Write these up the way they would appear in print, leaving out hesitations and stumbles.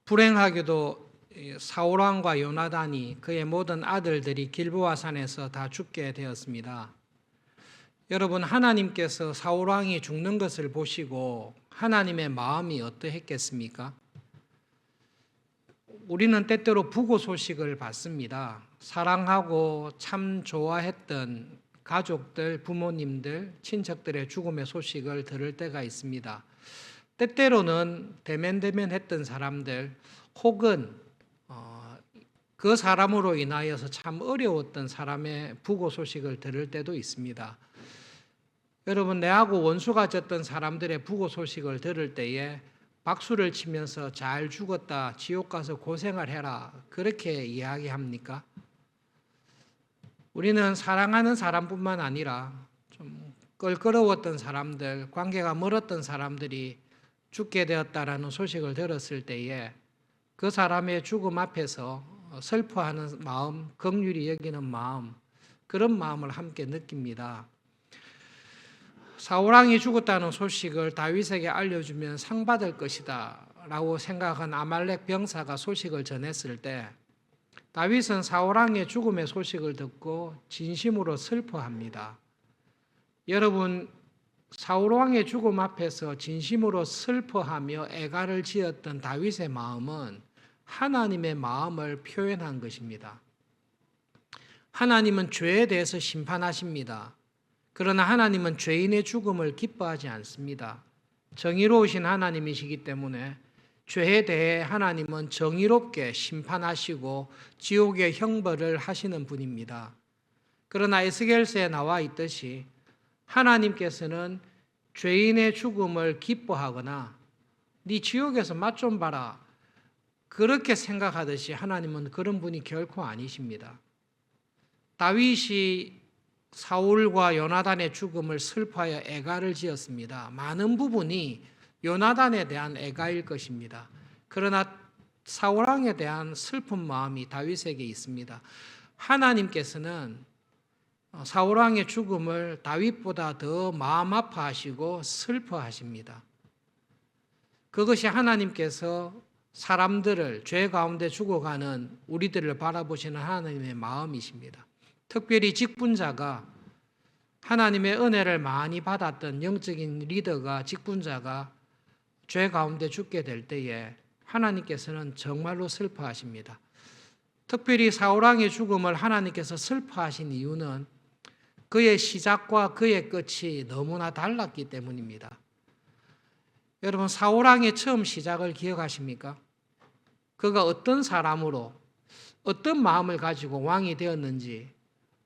불행하게도 사울 왕과 요나단이 그의 모든 아들들이 길보아 산에서 다 죽게 되었습니다. 여러분, 하나님께서 사울 왕이 죽는 것을 보시고 하나님의 마음이 어떠했겠습니까? 우리는 때때로 부고 소식을 받습니다. 사랑하고 참 좋아했던 가족들, 부모님들, 친척들의 죽음의 소식을 들을 때가 있습니다. 때때로는 대면대면했던 사람들 혹은 그 사람으로 인하여서 참 어려웠던 사람의 부고 소식을 들을 때도 있습니다. 여러분, 내하고 원수가 졌던 사람들의 부고 소식을 들을 때에 박수를 치면서 잘 죽었다, 지옥 가서 고생을 해라, 그렇게 이야기합니까? 우리는 사랑하는 사람뿐만 아니라 좀 껄끄러웠던 사람들, 관계가 멀었던 사람들이 죽게 되었다라는 소식을 들었을 때에 그 사람의 죽음 앞에서 슬퍼하는 마음, 긍휼히 여기는 마음, 그런 마음을 함께 느낍니다. 사울 왕이 죽었다는 소식을 다윗에게 알려주면 상 받을 것이다 라고 생각한 아말렉 병사가 소식을 전했을 때 다윗은 사울 왕의 죽음의 소식을 듣고 진심으로 슬퍼합니다. 여러분, 사울 왕의 죽음 앞에서 진심으로 슬퍼하며 애가를 지었던 다윗의 마음은 하나님의 마음을 표현한 것입니다. 하나님은 죄에 대해서 심판하십니다. 그러나 하나님은 죄인의 죽음을 기뻐하지 않습니다. 정의로우신 하나님이시기 때문에 죄에 대해 하나님은 정의롭게 심판하시고 지옥의 형벌을 하시는 분입니다. 그러나 에스겔서에 나와 있듯이 하나님께서는 죄인의 죽음을 기뻐하거나 네 지옥에서 맛 좀 봐라, 그렇게 생각하듯이 하나님은 그런 분이 결코 아니십니다. 다윗이 사울과 요나단의 죽음을 슬퍼하여 애가를 지었습니다. 많은 부분이 요나단에 대한 애가일 것입니다. 그러나 사울 왕에 대한 슬픈 마음이 다윗에게 있습니다. 하나님께서는 사울 왕의 죽음을 다윗보다 더 마음 아파하시고 슬퍼하십니다. 그것이 하나님께서 사람들을 죄 가운데 죽어가는 우리들을 바라보시는 하나님의 마음이십니다. 특별히 직분자가, 하나님의 은혜를 많이 받았던 영적인 리더가, 직분자가 죄 가운데 죽게 될 때에 하나님께서는 정말로 슬퍼하십니다. 특별히 사울 왕의 죽음을 하나님께서 슬퍼하신 이유는 그의 시작과 그의 끝이 너무나 달랐기 때문입니다. 여러분, 사울 왕의 처음 시작을 기억하십니까? 그가 어떤 사람으로 어떤 마음을 가지고 왕이 되었는지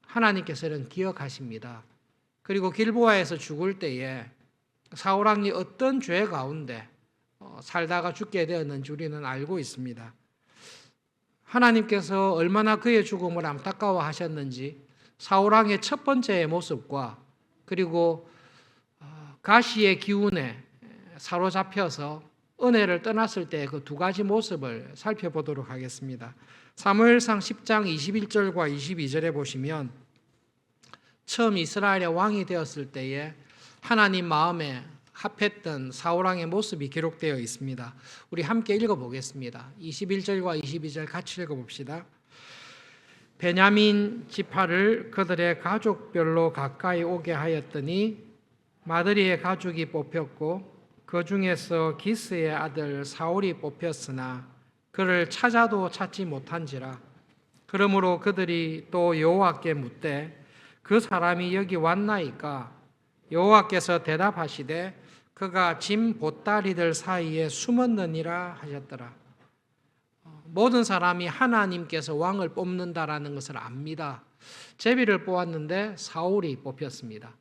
하나님께서는 기억하십니다. 그리고 길보아에서 죽을 때에 사울 왕이 어떤 죄 가운데 살다가 죽게 되었는지 우리는 알고 있습니다. 하나님께서 얼마나 그의 죽음을 안타까워하셨는지 사울 왕의 첫 번째의 모습과 그리고 가시의 기운에 사로잡혀서 은혜를 떠났을 때 그 두 가지 모습을 살펴보도록 하겠습니다. 사무엘상 10장 21절과 22절에 보시면 처음 이스라엘의 왕이 되었을 때에 하나님 마음에 합했던 사울 왕의 모습이 기록되어 있습니다. 우리 함께 읽어보겠습니다. 21절과 22절 같이 읽어봅시다. 베냐민 지파를 그들의 가족별로 가까이 오게 하였더니 마드리의 가족이 뽑혔고 그 중에서 기스의 아들 사울이 뽑혔으나 그를 찾아도 찾지 못한지라. 그러므로 그들이 또 여호와께 묻되 그 사람이 여기 왔나이까? 여호와께서 대답하시되 그가 짐 보따리들 사이에 숨었느니라 하셨더라. 모든 사람이 하나님께서 왕을 뽑는다라는 것을 압니다. 제비를 뽑았는데 사울이 뽑혔습니다.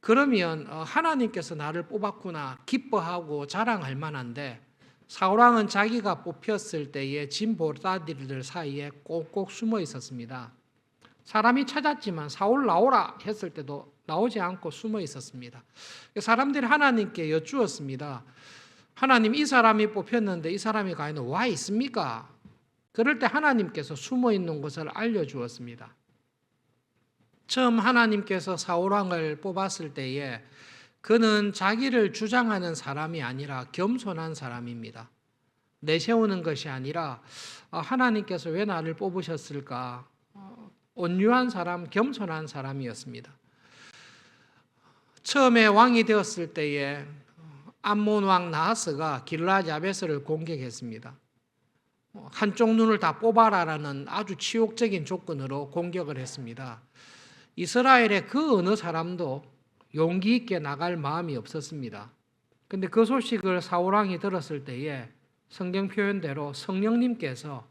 그러면 하나님께서 나를 뽑았구나 기뻐하고 자랑할 만한데 사울 왕은 자기가 뽑혔을 때에 짐 보따리들 사이에 꼭꼭 숨어 있었습니다. 사람이 찾았지만 사울 나오라 했을 때도 나오지 않고 숨어 있었습니다. 사람들이 하나님께 여쭈었습니다. 하나님, 이 사람이 뽑혔는데 이 사람이 과연 와 있습니까? 그럴 때 하나님께서 숨어 있는 것을 알려주었습니다. 처음 하나님께서 사울 왕을 뽑았을 때에 그는 자기를 주장하는 사람이 아니라 겸손한 사람입니다. 내세우는 것이 아니라 하나님께서 왜 나를 뽑으셨을까? 온유한 사람, 겸손한 사람이었습니다. 처음에 왕이 되었을 때에 암몬 왕 나하스가 길르앗 야베스를 공격했습니다. 한쪽 눈을 다 뽑아라라는 아주 치욕적인 조건으로 공격을 했습니다. 이스라엘의 그 어느 사람도 용기 있게 나갈 마음이 없었습니다. 근데 그 소식을 사울 왕이 들었을 때에 성경 표현대로 성령님께서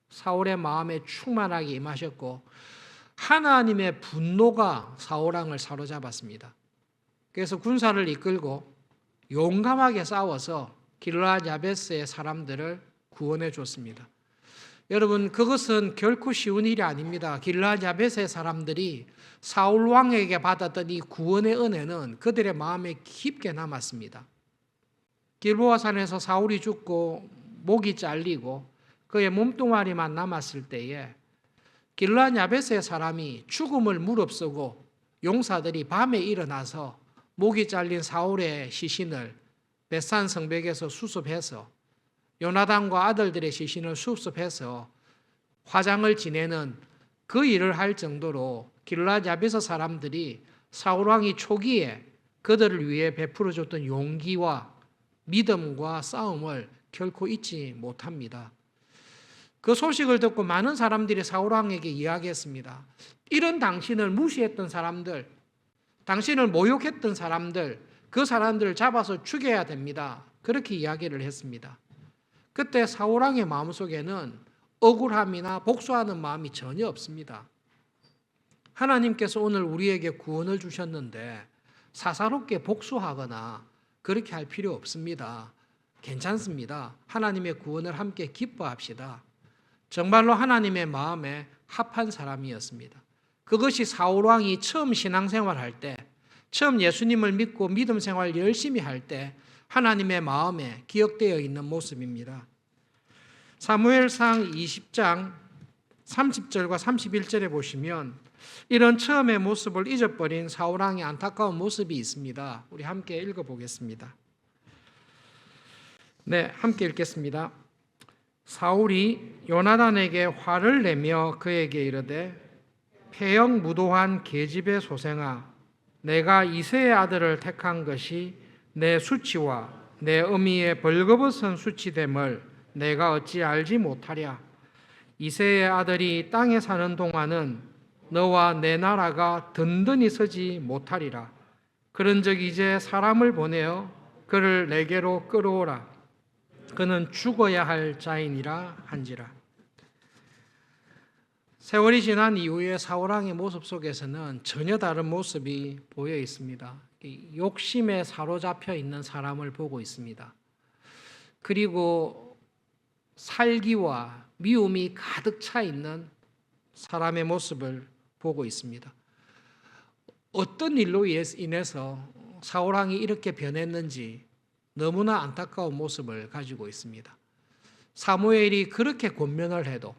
사울의 마음에 충만하게 임하셨고 하나님의 분노가 사울 왕을 사로잡았습니다. 그래서 군사를 이끌고 용감하게 싸워서 길르앗 야베스의 사람들을 구원해 줬습니다. 여러분, 그것은 결코 쉬운 일이 아닙니다. 길르앗 야베스의 사람들이 사울 왕에게 받았던 이 구원의 은혜는 그들의 마음에 깊게 남았습니다. 길보아 산에서 사울이 죽고 목이 잘리고 그의 몸뚱아리만 남았을 때에 길르앗 야베스의 사람이 죽음을 무릅쓰고 용사들이 밤에 일어나서 목이 잘린 사울의 시신을 벳산 성벽에서 수습해서 요나단과 아들들의 시신을 수습해서 화장을 지내는 그 일을 할 정도로 길르앗 야베스 사람들이 사울 왕이 초기에 그들을 위해 베풀어 줬던 용기와 믿음과 싸움을 결코 잊지 못합니다. 그 소식을 듣고 많은 사람들이 사울 왕에게 이야기했습니다. 이런 당신을 무시했던 사람들, 당신을 모욕했던 사람들, 그 사람들을 잡아서 죽여야 됩니다. 그렇게 이야기를 했습니다. 그때 사울 왕의 마음속에는 억울함이나 복수하는 마음이 전혀 없습니다. 하나님께서 오늘 우리에게 구원을 주셨는데 사사롭게 복수하거나 그렇게 할 필요 없습니다. 괜찮습니다. 하나님의 구원을 함께 기뻐합시다. 정말로 하나님의 마음에 합한 사람이었습니다. 그것이 사울 왕이 처음 신앙생활할 때, 처음 예수님을 믿고 믿음 생활 열심히 할 때 하나님의 마음에 기억되어 있는 모습입니다. 사무엘상 20장 30절과 31절에 보시면 이런 처음의 모습을 잊어버린 사울 왕의 안타까운 모습이 있습니다. 우리 함께 읽어보겠습니다. 네, 함께 읽겠습니다. 사울이 요나단에게 화를 내며 그에게 이르되 폐역무도한 계집의 소생아, 내가 이새의 아들을 택한 것이 내 수치와 내 어미의 벌거벗은 수치됨을 내가 어찌 알지 못하랴. 이새의 아들이 땅에 사는 동안은 너와 내 나라가 든든히 서지 못하리라. 그런즉 이제 사람을 보내어 그를 내게로 끌어오라. 그는 죽어야 할 자이니라 한지라. 세월이 지난 이후에 사울 왕의 모습 속에서는 전혀 다른 모습이 보여 있습니다. 욕심에 사로잡혀 있는 사람을 보고 있습니다. 그리고 살기와 미움이 가득 차 있는 사람의 모습을 보고 있습니다. 어떤 일로 인해서 사울 왕이 이렇게 변했는지 너무나 안타까운 모습을 가지고 있습니다. 사무엘이 그렇게 권면을 해도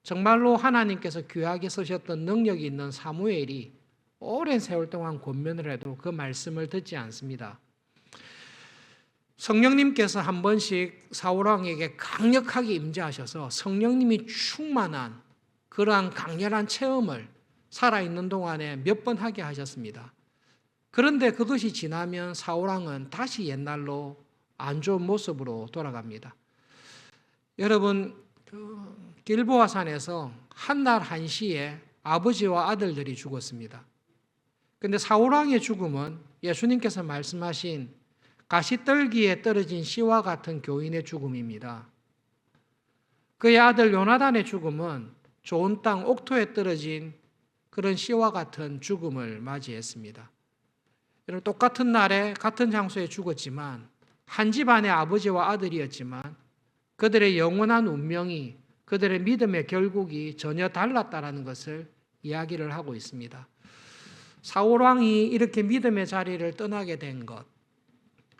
정말로 하나님께서 귀하게 쓰셨던 능력이 있는 사무엘이 오랜 세월 동안 권면을 해도 그 말씀을 듣지 않습니다. 성령님께서 한 번씩 사울 왕에게 강력하게 임재하셔서 성령님이 충만한 그러한 강렬한 체험을 살아있는 동안에 몇 번 하게 하셨습니다. 그런데 그것이 지나면 사울 왕은 다시 옛날로 안 좋은 모습으로 돌아갑니다. 여러분, 길보아 산에서 한날 한시에 아버지와 아들들이 죽었습니다. 그런데 사울 왕의 죽음은 예수님께서 말씀하신 가시떨기에 떨어진 씨와 같은 교인의 죽음입니다. 그의 아들 요나단의 죽음은 좋은 땅 옥토에 떨어진 그런 씨와 같은 죽음을 맞이했습니다. 여러분, 똑같은 날에 같은 장소에 죽었지만 한 집안의 아버지와 아들이었지만 그들의 영원한 운명이, 그들의 믿음의 결국이 전혀 달랐다는 것을 이야기를 하고 있습니다. 사울 왕이 이렇게 믿음의 자리를 떠나게 된 것,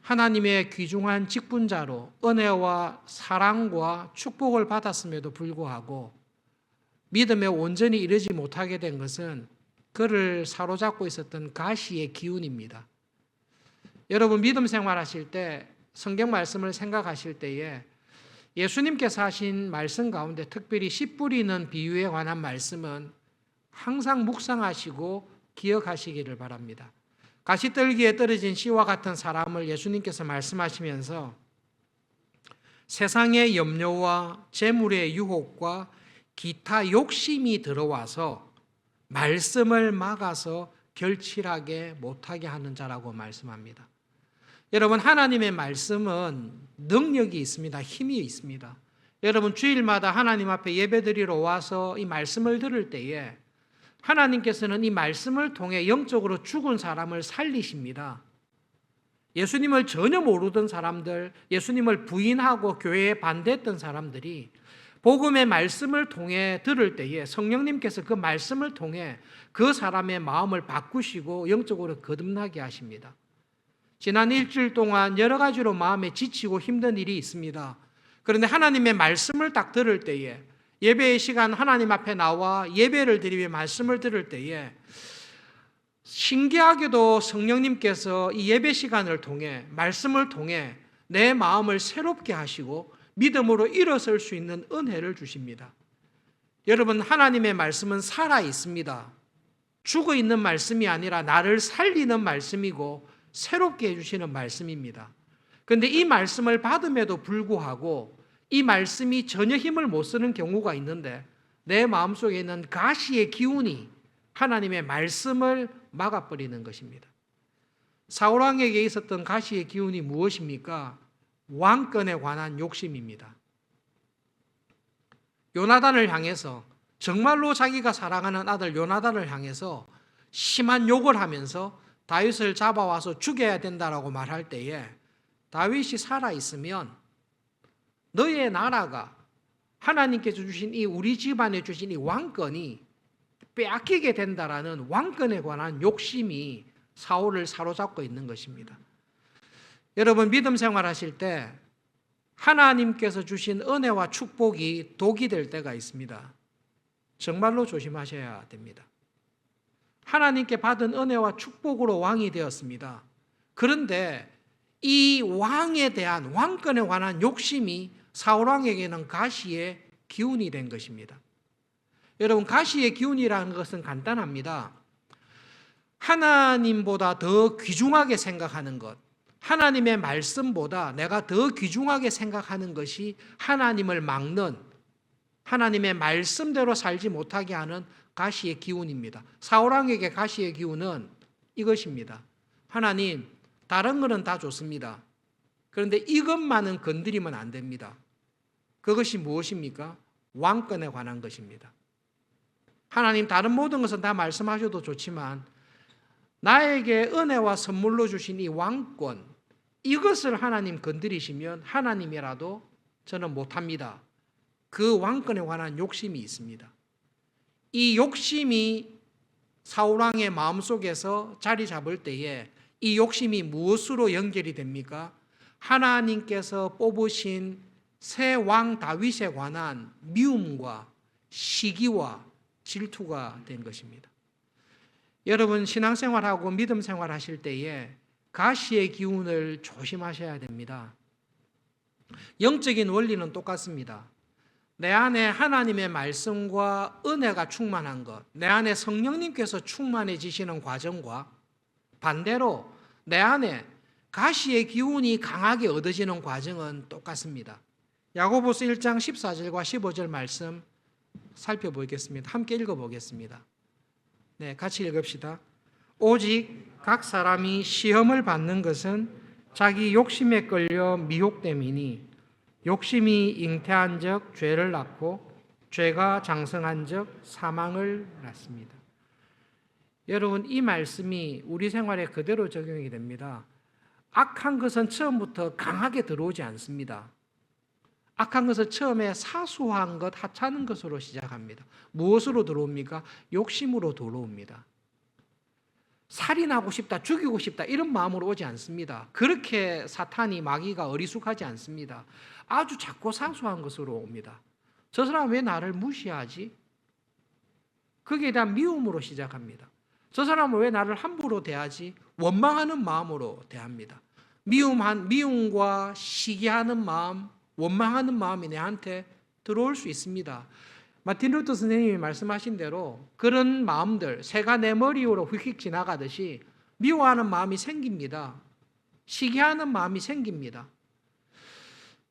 하나님의 귀중한 직분자로 은혜와 사랑과 축복을 받았음에도 불구하고 믿음에 온전히 이르지 못하게 된 것은 그를 사로잡고 있었던 가시의 기운입니다. 여러분, 믿음 생활하실 때 성경 말씀을 생각하실 때에 예수님께서 하신 말씀 가운데 특별히 씨 뿌리는 비유에 관한 말씀은 항상 묵상하시고 기억하시기를 바랍니다. 가시떨기에 떨어진 씨와 같은 사람을 예수님께서 말씀하시면서 세상의 염려와 재물의 유혹과 기타 욕심이 들어와서 말씀을 막아서 결실하게 못하게 하는 자라고 말씀합니다. 여러분, 하나님의 말씀은 능력이 있습니다. 힘이 있습니다. 여러분, 주일마다 하나님 앞에 예배드리러 와서 이 말씀을 들을 때에 하나님께서는 이 말씀을 통해 영적으로 죽은 사람을 살리십니다. 예수님을 전혀 모르던 사람들, 예수님을 부인하고 교회에 반대했던 사람들이 복음의 말씀을 통해 들을 때에 성령님께서 그 말씀을 통해 그 사람의 마음을 바꾸시고 영적으로 거듭나게 하십니다. 지난 일주일 동안 여러 가지로 마음에 지치고 힘든 일이 있습니다. 그런데 하나님의 말씀을 딱 들을 때에, 예배의 시간 하나님 앞에 나와 예배를 드리며 말씀을 들을 때에 신기하게도 성령님께서 이 예배 시간을 통해, 말씀을 통해 내 마음을 새롭게 하시고 믿음으로 일어설 수 있는 은혜를 주십니다. 여러분, 하나님의 말씀은 살아 있습니다. 죽어 있는 말씀이 아니라 나를 살리는 말씀이고 새롭게 해주시는 말씀입니다. 그런데 이 말씀을 받음에도 불구하고 이 말씀이 전혀 힘을 못 쓰는 경우가 있는데 내 마음속에 있는 가시의 기운이 하나님의 말씀을 막아버리는 것입니다. 사울왕에게 있었던 가시의 기운이 무엇입니까? 왕권에 관한 욕심입니다. 요나단을 향해서, 정말로 자기가 사랑하는 아들 요나단을 향해서 심한 욕을 하면서 다윗을 잡아와서 죽여야 된다라고 말할 때에 다윗이 살아있으면 너의 나라가 하나님께서 주신 이 우리 집안에 주신 이 왕권이 빼앗기게 된다라는 왕권에 관한 욕심이 사울을 사로잡고 있는 것입니다. 여러분, 믿음 생활하실 때 하나님께서 주신 은혜와 축복이 독이 될 때가 있습니다. 정말로 조심하셔야 됩니다. 하나님께 받은 은혜와 축복으로 왕이 되었습니다. 그런데 이 왕에 대한, 왕권에 관한 욕심이 사울왕에게는 가시의 기운이 된 것입니다. 여러분, 가시의 기운이라는 것은 간단합니다. 하나님보다 더 귀중하게 생각하는 것, 하나님의 말씀보다 내가 더 귀중하게 생각하는 것이 하나님을 막는, 하나님의 말씀대로 살지 못하게 하는 가시의 기운입니다. 사울왕에게 가시의 기운은 이것입니다. 하나님, 다른 것은 다 좋습니다. 그런데 이것만은 건드리면 안 됩니다. 그것이 무엇입니까? 왕권에 관한 것입니다. 하나님, 다른 모든 것은 다 말씀하셔도 좋지만 나에게 은혜와 선물로 주신 이 왕권, 이것을 하나님 건드리시면 하나님이라도 저는 못합니다. 그 왕권에 관한 욕심이 있습니다. 이 욕심이 사울왕의 마음속에서 자리 잡을 때에 이 욕심이 무엇으로 연결이 됩니까? 하나님께서 뽑으신 새 왕 다윗에 관한 미움과 시기와 질투가 된 것입니다. 여러분, 신앙생활하고 믿음 생활하실 때에 가시의 기운을 조심하셔야 됩니다. 영적인 원리는 똑같습니다. 내 안에 하나님의 말씀과 은혜가 충만한 것, 내 안에 성령님께서 충만해지시는 과정과 반대로 내 안에 가시의 기운이 강하게 얻어지는 과정은 똑같습니다. 야고보서 1장 14절과 15절 말씀 살펴보겠습니다. 함께 읽어보겠습니다. 네, 같이 읽읍시다. 오직 각 사람이 시험을 받는 것은 자기 욕심에 끌려 미혹됨이니 욕심이 잉태한 적 죄를 낳고 죄가 장성한 적 사망을 낳습니다. 여러분, 이 말씀이 우리 생활에 그대로 적용이 됩니다. 악한 것은 처음부터 강하게 들어오지 않습니다. 악한 것은 처음에 사소한 것, 하찮은 것으로 시작합니다. 무엇으로 들어옵니까? 욕심으로 들어옵니다. 살인하고 싶다, 죽이고 싶다 이런 마음으로 오지 않습니다. 그렇게 사탄이, 마귀가 어리숙하지 않습니다. 아주 작고 사소한 것으로 옵니다. 저 사람 왜 나를 무시하지? 거기에 대한 미움으로 시작합니다. 저 사람은 왜 나를 함부로 대하지? 원망하는 마음으로 대합니다. 미움과 시기하는 마음, 원망하는 마음이 내한테 들어올 수 있습니다. 마틴 루터 선생님이 말씀하신 대로 그런 마음들, 새가 내 머리 위로 휙휙 지나가듯이 미워하는 마음이 생깁니다. 시기하는 마음이 생깁니다.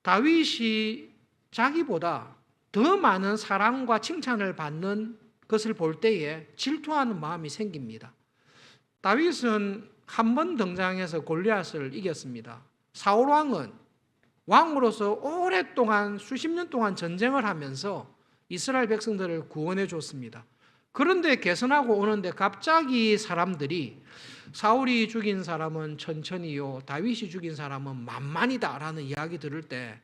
다윗이 자기보다 더 많은 사랑과 칭찬을 받는 것을 볼 때에 질투하는 마음이 생깁니다. 다윗은 한 번 등장해서 골리앗을 이겼습니다. 사울 왕은 왕으로서 오랫동안 수십 년 동안 전쟁을 하면서 이스라엘 백성들을 구원해 줬습니다. 그런데 개선하고 오는데 갑자기 사람들이 사울이 죽인 사람은 천천히요, 다윗이 죽인 사람은 만만이다라는 이야기 들을 때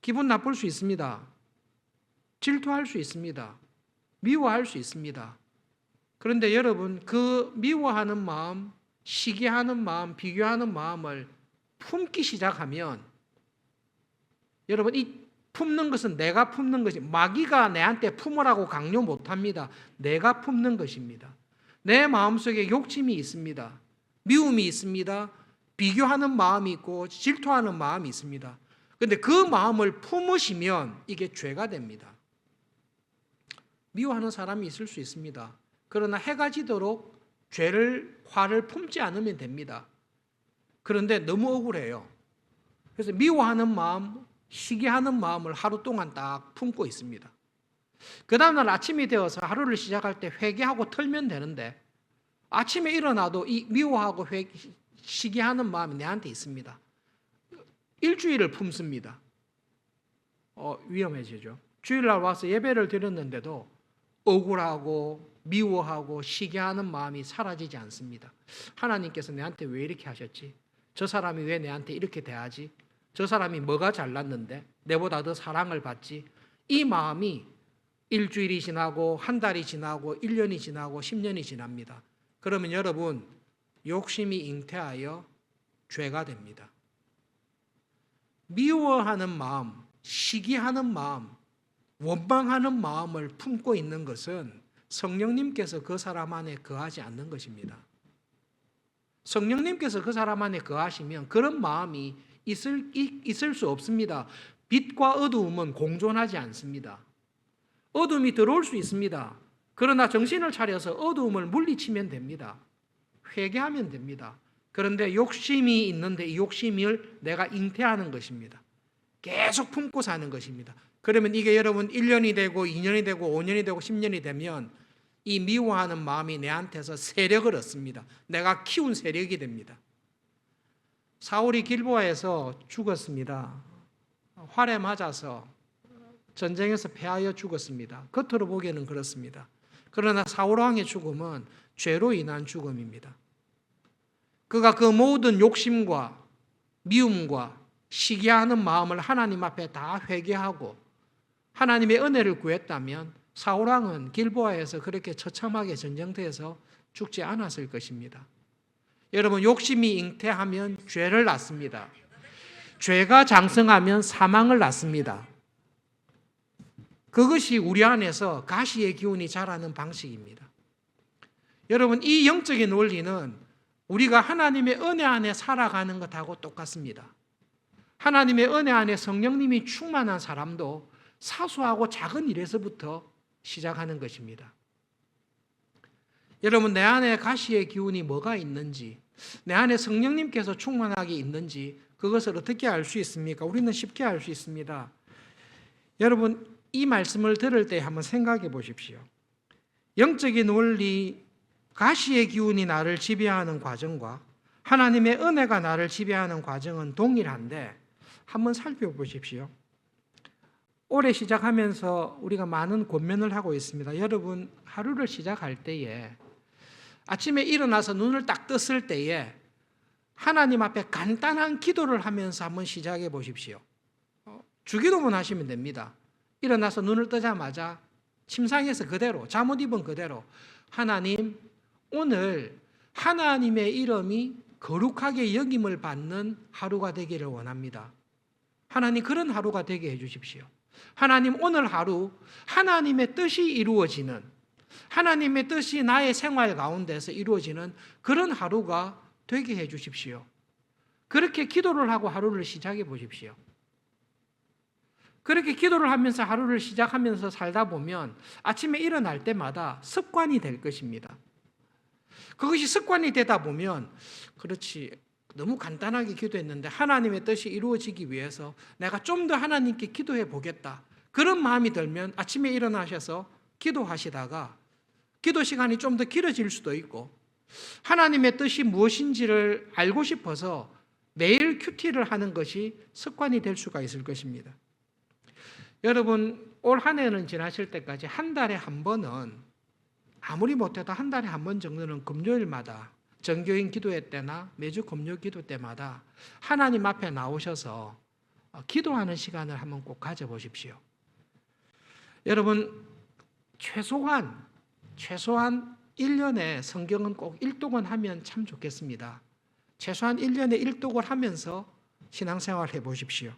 기분 나쁠 수 있습니다. 질투할 수 있습니다. 미워할 수 있습니다. 그런데 여러분, 그 미워하는 마음, 시기하는 마음, 비교하는 마음을 품기 시작하면 여러분, 이 품는 것은 내가 품는 것이, 마귀가 내한테 품으라고 강요 못합니다. 내가 품는 것입니다. 내 마음속에 욕심이 있습니다. 미움이 있습니다. 비교하는 마음이 있고 질투하는 마음이 있습니다. 그런데 그 마음을 품으시면 이게 죄가 됩니다. 미워하는 사람이 있을 수 있습니다. 그러나 해가 지도록 화를 품지 않으면 됩니다. 그런데 너무 억울해요. 그래서 미워하는 마음, 시기하는 마음을 하루 동안 딱 품고 있습니다. 그 다음날 아침이 되어서 하루를 시작할 때 회개하고 털면 되는데 아침에 일어나도 이 미워하고 시기하는 마음이 내한테 있습니다. 일주일을 품습니다. 위험해지죠. 주일날 와서 예배를 드렸는데도 억울하고 미워하고 시기하는 마음이 사라지지 않습니다. 하나님께서 내한테 왜 이렇게 하셨지? 저 사람이 왜 내한테 이렇게 대하지? 저 사람이 뭐가 잘났는데 내보다 더 사랑을 받지? 이 마음이 일주일이 지나고 한 달이 지나고 1년이 지나고 10년이 지납니다. 그러면 여러분, 욕심이 잉태하여 죄가 됩니다. 미워하는 마음, 시기하는 마음, 원망하는 마음을 품고 있는 것은 성령님께서 그 사람 안에 거하지 않는 것입니다. 성령님께서 그 사람 안에 거하시면 그런 마음이 있을 수 없습니다. 빛과 어두움은 공존하지 않습니다. 어둠이 들어올 수 있습니다. 그러나 정신을 차려서 어두움을 물리치면 됩니다. 회개하면 됩니다. 그런데 욕심이 있는데 이 욕심을 내가 잉태하는 것입니다. 계속 품고 사는 것입니다. 그러면 이게 여러분 1년이 되고 2년이 되고 5년이 되고 10년이 되면 이 미워하는 마음이 내한테서 세력을 얻습니다. 내가 키운 세력이 됩니다. 사울이 길보아에서 죽었습니다. 활에 맞아서 전쟁에서 패하여 죽었습니다. 겉으로 보기에는 그렇습니다. 그러나 사울 왕의 죽음은 죄로 인한 죽음입니다. 그가 그 모든 욕심과 미움과 시기하는 마음을 하나님 앞에 다 회개하고 하나님의 은혜를 구했다면 사울 왕은 길보아에서 그렇게 처참하게 전쟁터에서 죽지 않았을 것입니다. 여러분, 욕심이 잉태하면 죄를 낳습니다. 죄가 장성하면 사망을 낳습니다. 그것이 우리 안에서 가시의 기운이 자라는 방식입니다. 여러분, 이 영적인 원리는 우리가 하나님의 은혜 안에 살아가는 것하고 똑같습니다. 하나님의 은혜 안에 성령님이 충만한 사람도 사소하고 작은 일에서부터 시작하는 것입니다. 여러분, 내 안에 가시의 기운이 뭐가 있는지, 내 안에 성령님께서 충만하게 있는지 그것을 어떻게 알 수 있습니까? 우리는 쉽게 알 수 있습니다. 여러분, 이 말씀을 들을 때 한번 생각해 보십시오. 영적인 원리, 가시의 기운이 나를 지배하는 과정과 하나님의 은혜가 나를 지배하는 과정은 동일한데 한번 살펴보십시오. 올해 시작하면서 우리가 많은 권면을 하고 있습니다. 여러분, 하루를 시작할 때에 아침에 일어나서 눈을 딱 떴을 때에 하나님 앞에 간단한 기도를 하면서 한번 시작해 보십시오. 주기도문 하시면 됩니다. 일어나서 눈을 뜨자마자 침상에서 그대로, 잠옷 입은 그대로 하나님, 오늘 하나님의 이름이 거룩하게 여김을 받는 하루가 되기를 원합니다. 하나님, 그런 하루가 되게 해 주십시오. 하나님, 오늘 하루 하나님의 뜻이 이루어지는, 하나님의 뜻이 나의 생활 가운데서 이루어지는 그런 하루가 되게 해 주십시오. 그렇게 기도를 하고 하루를 시작해 보십시오. 그렇게 기도를 하면서 하루를 시작하면서 살다 보면 아침에 일어날 때마다 습관이 될 것입니다. 그것이 습관이 되다 보면 그렇지, 너무 간단하게 기도했는데 하나님의 뜻이 이루어지기 위해서 내가 좀 더 하나님께 기도해 보겠다, 그런 마음이 들면 아침에 일어나셔서 기도하시다가 기도 시간이 좀 더 길어질 수도 있고, 하나님의 뜻이 무엇인지를 알고 싶어서 매일 큐티를 하는 것이 습관이 될 수가 있을 것입니다. 여러분, 올 한 해는 지나실 때까지 한 달에 한 번은, 아무리 못해도 한 달에 한 번 정도는 금요일마다 정교인 기도회 때나 매주 금요 기도 때마다 하나님 앞에 나오셔서 기도하는 시간을 한번 꼭 가져보십시오. 여러분, 최소한 1년에 성경은 꼭 일독은 하면 참 좋겠습니다. 최소한 1년에 일독을 하면서 신앙생활 해보십시오.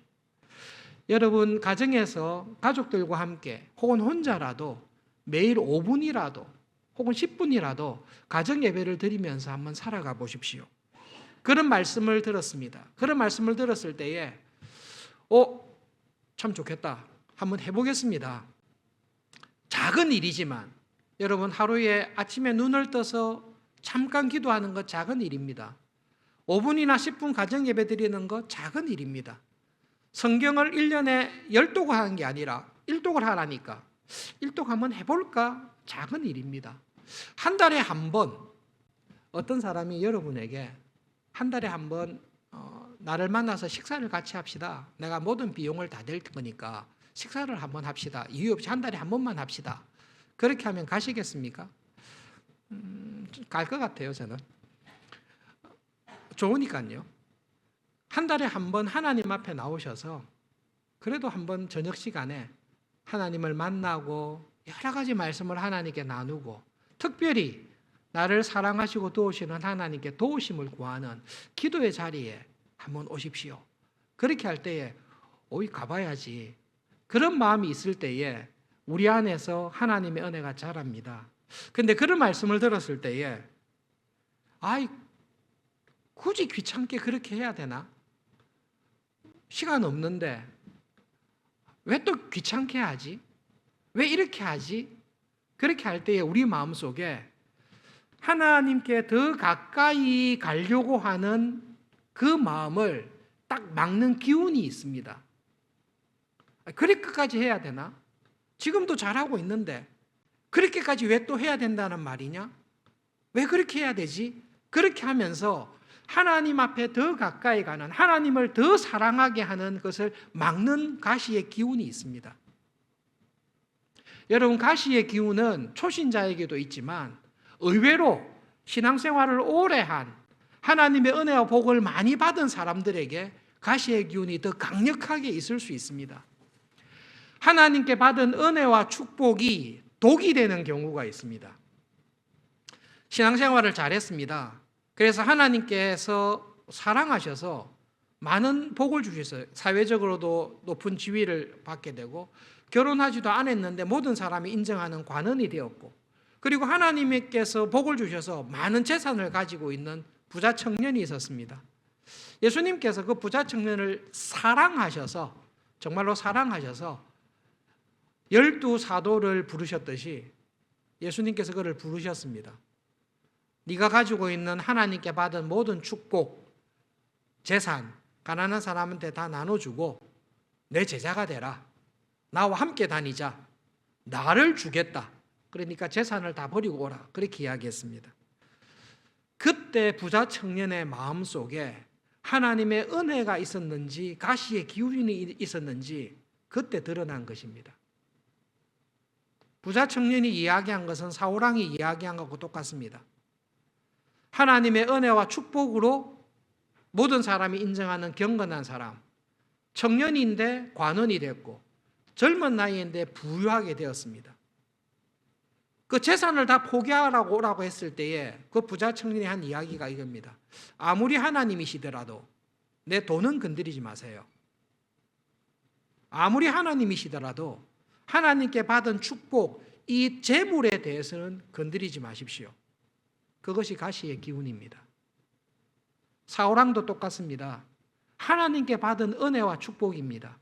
여러분, 가정에서 가족들과 함께 혹은 혼자라도 매일 5분이라도 혹은 10분이라도 가정 예배를 드리면서 한번 살아가 보십시오. 그런 말씀을 들었습니다. 그런 말씀을 들었을 때에 참 좋겠다, 한번 해보겠습니다. 작은 일이지만 여러분, 하루에 아침에 눈을 떠서 잠깐 기도하는 것 작은 일입니다. 5분이나 10분 가정 예배 드리는 것 작은 일입니다. 성경을 1년에 10독을 하는 게 아니라 1독을 하라니까 1독 한번 해볼까? 작은 일입니다. 한 달에 한 번, 어떤 사람이 여러분에게 한 달에 한 번 나를 만나서 식사를 같이 합시다, 내가 모든 비용을 다 댈 거니까 식사를 한번 합시다, 이유 없이 한 달에 한 번만 합시다, 그렇게 하면 가시겠습니까? 갈 것 같아요. 저는 좋으니까요. 한 달에 한 번 하나님 앞에 나오셔서 그래도 한 번 저녁 시간에 하나님을 만나고 여러 가지 말씀을 하나님께 나누고, 특별히 나를 사랑하시고 도우시는 하나님께 도우심을 구하는 기도의 자리에 한번 오십시오. 그렇게 할 때에 가봐야지, 그런 마음이 있을 때에 우리 안에서 하나님의 은혜가 자랍니다. 근데 그런 말씀을 들었을 때에 굳이 귀찮게 그렇게 해야 되나? 시간 없는데 왜 또 귀찮게 하지? 왜 이렇게 하지? 그렇게 할 때에 우리 마음속에 하나님께 더 가까이 가려고 하는 그 마음을 딱 막는 기운이 있습니다. 그렇게까지 해야 되나? 지금도 잘하고 있는데 그렇게까지 왜 또 해야 된다는 말이냐? 왜 그렇게 해야 되지? 그렇게 하면서 하나님 앞에 더 가까이 가는, 하나님을 더 사랑하게 하는 것을 막는 가시의 기운이 있습니다. 여러분, 가시의 기운은 초신자에게도 있지만 의외로 신앙생활을 오래 한, 하나님의 은혜와 복을 많이 받은 사람들에게 가시의 기운이 더 강력하게 있을 수 있습니다. 하나님께 받은 은혜와 축복이 독이 되는 경우가 있습니다. 신앙생활을 잘했습니다. 그래서 하나님께서 사랑하셔서 많은 복을 주셨어요. 사회적으로도 높은 지위를 받게 되고, 결혼하지도 않았는데 모든 사람이 인정하는 관원이 되었고, 그리고 하나님께서 복을 주셔서 많은 재산을 가지고 있는 부자 청년이 있었습니다. 예수님께서 그 부자 청년을 사랑하셔서, 정말로 사랑하셔서 12사도를 부르셨듯이 예수님께서 그를 부르셨습니다. 네가 가지고 있는 하나님께 받은 모든 축복, 재산, 가난한 사람한테 다 나눠주고 내 제자가 되라. 나와 함께 다니자. 나를 주겠다. 그러니까 재산을 다 버리고 오라. 그렇게 이야기했습니다. 그때 부자 청년의 마음속에 하나님의 은혜가 있었는지 가시의 기운이 있었는지 그때 드러난 것입니다. 부자 청년이 이야기한 것은 사울왕이 이야기한 것과 똑같습니다. 하나님의 은혜와 축복으로 모든 사람이 인정하는 경건한 사람, 청년인데 관원이 됐고 젊은 나이인데 부유하게 되었습니다. 그 재산을 다 포기하라고 오라고 했을 때에 그 부자 청년이 한 이야기가 이겁니다. 아무리 하나님이시더라도 내 돈은 건드리지 마세요. 아무리 하나님이시더라도 하나님께 받은 축복, 이 재물에 대해서는 건드리지 마십시오. 그것이 가시의 기운입니다. 사울왕도 똑같습니다. 하나님께 받은 은혜와 축복입니다.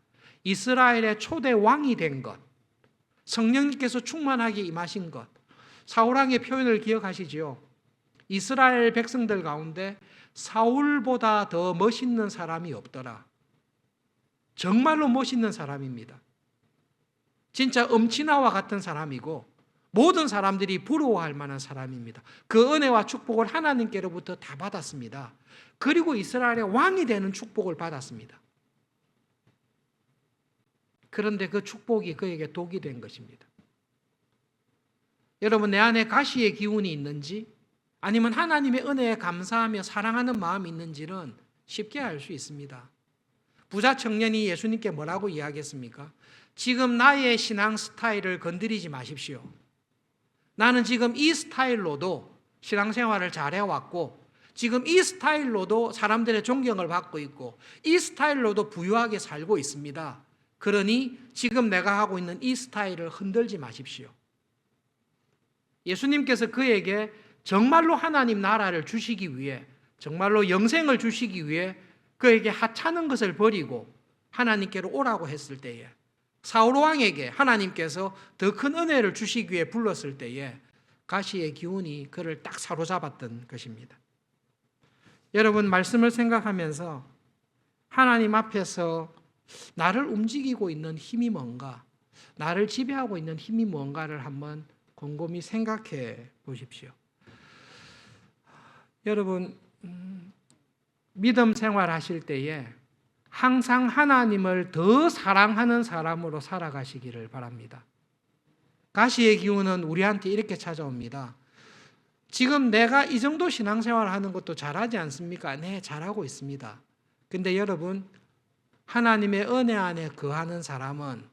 이스라엘의 초대 왕이 된 것, 성령님께서 충만하게 임하신 것, 사울왕의 표현을 기억하시지요? 이스라엘 백성들 가운데 사울보다 더 멋있는 사람이 없더라. 정말로 멋있는 사람입니다. 진짜 엄친아와 같은 사람이고 모든 사람들이 부러워할 만한 사람입니다. 그 은혜와 축복을 하나님께로부터 다 받았습니다. 그리고 이스라엘의 왕이 되는 축복을 받았습니다. 그런데 그 축복이 그에게 독이 된 것입니다. 여러분, 내 안에 가시의 기운이 있는지 아니면 하나님의 은혜에 감사하며 사랑하는 마음이 있는지는 쉽게 알 수 있습니다. 부자 청년이 예수님께 뭐라고 이야기했습니까? 지금 나의 신앙 스타일을 건드리지 마십시오. 나는 지금 이 스타일로도 신앙생활을 잘해왔고 지금 이 스타일로도 사람들의 존경을 받고 있고 이 스타일로도 부유하게 살고 있습니다. 그러니 지금 내가 하고 있는 이 스타일을 흔들지 마십시오. 예수님께서 그에게 정말로 하나님 나라를 주시기 위해, 정말로 영생을 주시기 위해 그에게 하찮은 것을 버리고 하나님께로 오라고 했을 때에, 사울 왕에게 하나님께서 더 큰 은혜를 주시기 위해 불렀을 때에 가시의 기운이 그를 딱 사로잡았던 것입니다. 여러분, 말씀을 생각하면서 하나님 앞에서 나를 움직이고 있는 힘이 뭔가, 나를 지배하고 있는 힘이 뭔가를 한번 곰곰이 생각해 보십시오. 여러분, 믿음 생활하실 때에 항상 하나님을 더 사랑하는 사람으로 살아가시기를 바랍니다. 가시의 기운은 우리한테 이렇게 찾아옵니다. 지금 내가 이 정도 신앙생활 하는 것도 잘하지 않습니까? 네, 잘하고 있습니다. 근데 여러분, 하나님의 은혜 안에 거하는 사람은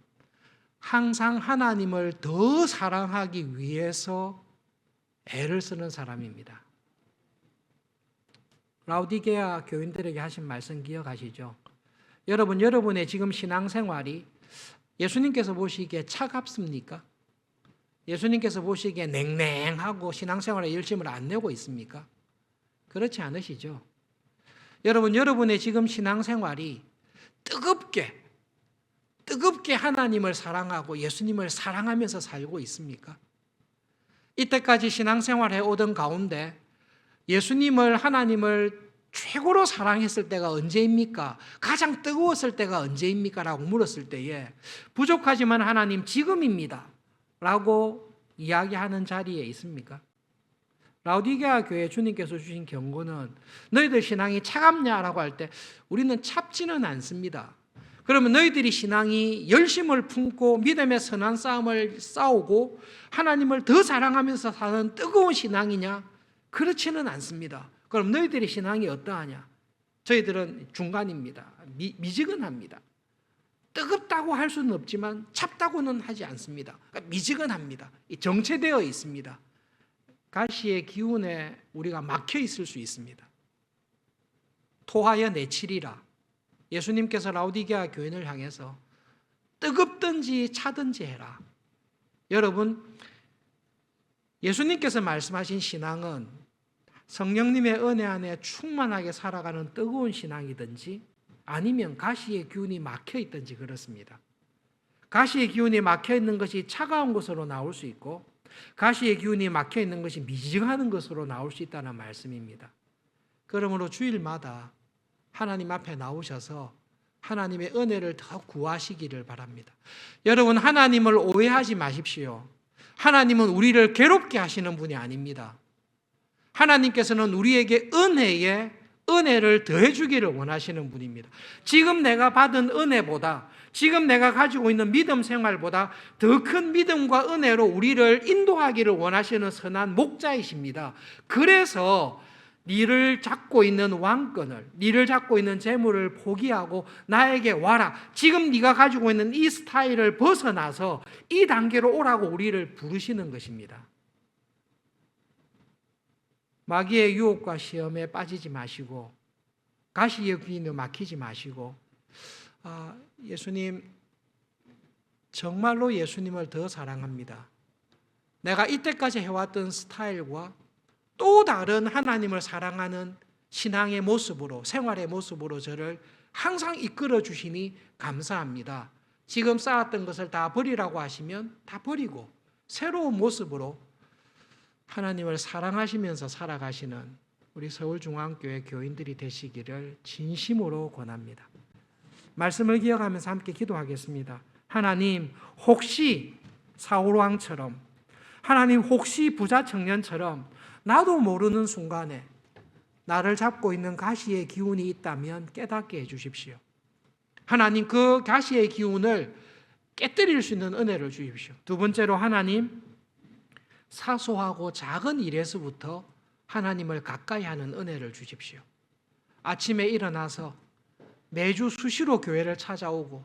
항상 하나님을 더 사랑하기 위해서 애를 쓰는 사람입니다. 라우디게아 교인들에게 하신 말씀 기억하시죠? 여러분, 여러분의 지금 신앙생활이 예수님께서 보시기에 차갑습니까? 예수님께서 보시기에 냉랭하고 신앙생활에 열심을 안 내고 있습니까? 그렇지 않으시죠? 여러분, 여러분의 지금 신앙생활이 뜨겁게 하나님을 사랑하고 예수님을 사랑하면서 살고 있습니까? 이때까지 신앙생활해 오던 가운데 예수님을, 하나님을 최고로 사랑했을 때가 언제입니까? 가장 뜨거웠을 때가 언제입니까? 라고 물었을 때에 부족하지만 하나님 지금입니다 라고 이야기하는 자리에 있습니까? 라우디게아 교회 주님께서 주신 경고는 너희들 신앙이 차갑냐라고 할 때 우리는 찹지는 않습니다. 그러면 너희들이 신앙이 열심을 품고 믿음의 선한 싸움을 싸우고 하나님을 더 사랑하면서 사는 뜨거운 신앙이냐? 그렇지는 않습니다. 그럼 너희들의 신앙이 어떠하냐? 저희들은 중간입니다. 미지근합니다. 뜨겁다고 할 수는 없지만 찹다고는 하지 않습니다. 그러니까 미지근합니다. 정체되어 있습니다. 가시의 기운에 우리가 막혀 있을 수 있습니다. 토하여 내치리라. 예수님께서 라우디게아 교인을 향해서 뜨겁든지 차든지 해라. 여러분, 예수님께서 말씀하신 신앙은 성령님의 은혜 안에 충만하게 살아가는 뜨거운 신앙이든지 아니면 가시의 기운이 막혀 있든지 그렇습니다. 가시의 기운이 막혀 있는 것이 차가운 것으로 나올 수 있고 가시의 기운이 막혀 있는 것이 미지근한 것으로 나올 수 있다는 말씀입니다. 그러므로 주일마다 하나님 앞에 나오셔서 하나님의 은혜를 더 구하시기를 바랍니다. 여러분, 하나님을 오해하지 마십시오. 하나님은 우리를 괴롭게 하시는 분이 아닙니다. 하나님께서는 우리에게 은혜를 더해 주기를 원하시는 분입니다. 지금 내가 받은 은혜보다, 지금 내가 가지고 있는 믿음 생활보다 더 큰 믿음과 은혜로 우리를 인도하기를 원하시는 선한 목자이십니다. 그래서 네를 잡고 있는 왕권을, 네를 잡고 있는 재물을 포기하고 나에게 와라. 지금 네가 가지고 있는 이 스타일을 벗어나서 이 단계로 오라고 우리를 부르시는 것입니다. 마귀의 유혹과 시험에 빠지지 마시고 가시의 귀인에 막히지 마시고 예수님, 정말로 예수님을 더 사랑합니다. 내가 이때까지 해왔던 스타일과 또 다른 하나님을 사랑하는 신앙의 모습으로, 생활의 모습으로 저를 항상 이끌어 주시니 감사합니다. 지금 쌓았던 것을 다 버리라고 하시면 다 버리고 새로운 모습으로 하나님을 사랑하시면서 살아가시는 우리 서울중앙교회 교인들이 되시기를 진심으로 권합니다. 말씀을 기억하면서 함께 기도하겠습니다. 하나님, 혹시 사울왕처럼, 하나님 혹시 부자 청년처럼 나도 모르는 순간에 나를 잡고 있는 가시의 기운이 있다면 깨닫게 해주십시오. 하나님, 그 가시의 기운을 깨뜨릴 수 있는 은혜를 주십시오. 두 번째로 하나님, 사소하고 작은 일에서부터 하나님을 가까이 하는 은혜를 주십시오. 아침에 일어나서 매주 수시로 교회를 찾아오고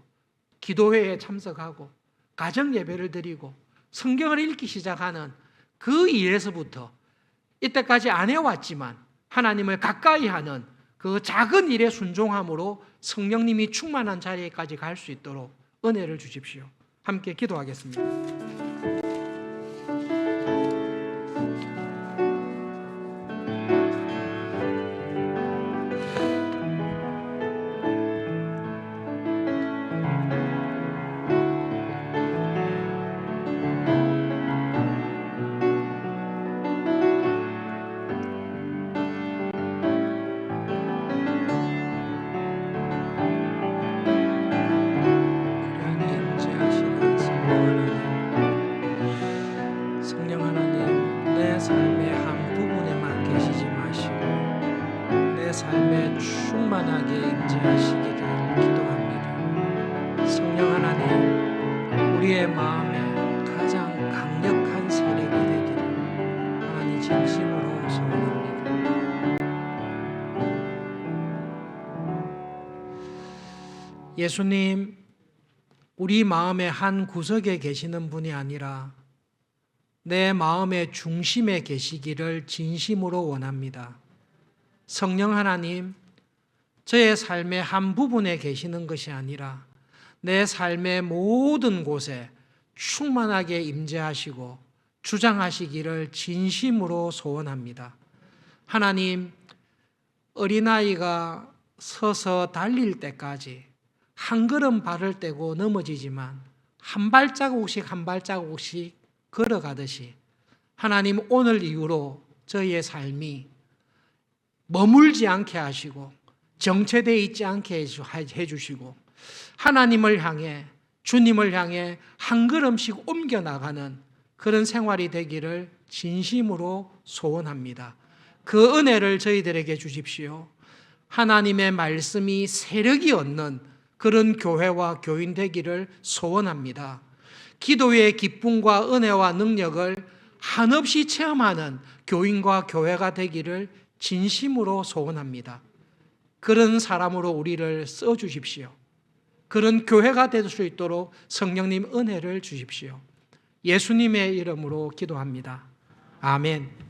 기도회에 참석하고 가정 예배를 드리고 성경을 읽기 시작하는 그 일에서부터 이때까지 안 해왔지만 하나님을 가까이 하는 그 작은 일의 순종함으로 성령님이 충만한 자리에까지 갈 수 있도록 은혜를 주십시오. 함께 기도하겠습니다. 성령 하나님, 내 삶의 한 부분에만 계시지 마시고 내 삶에 충만하게 임재하시기를 기도합니다. 성령 하나님, 우리의 마음에 가장 강력한 세력이 되기를 하나님 진심으로 소원합니다. 예수님, 우리 마음의 한 구석에 계시는 분이 아니라 내 마음의 중심에 계시기를 진심으로 원합니다. 성령 하나님, 저의 삶의 한 부분에 계시는 것이 아니라 내 삶의 모든 곳에 충만하게 임재하시고 주장하시기를 진심으로 소원합니다. 하나님, 어린아이가 서서 달릴 때까지 한 걸음 발을 떼고 넘어지지만 한 발자국씩 한 발자국씩 걸어가듯이 하나님, 오늘 이후로 저희의 삶이 머물지 않게 하시고 정체되어 있지 않게 해주시고 하나님을 향해, 주님을 향해 한 걸음씩 옮겨나가는 그런 생활이 되기를 진심으로 소원합니다. 그 은혜를 저희들에게 주십시오. 하나님의 말씀이 세력이 얻는 그런 교회와 교인 되기를 소원합니다. 기도의 기쁨과 은혜와 능력을 한없이 체험하는 교인과 교회가 되기를 진심으로 소원합니다. 그런 사람으로 우리를 써주십시오. 그런 교회가 될 수 있도록 성령님 은혜를 주십시오. 예수님의 이름으로 기도합니다. 아멘.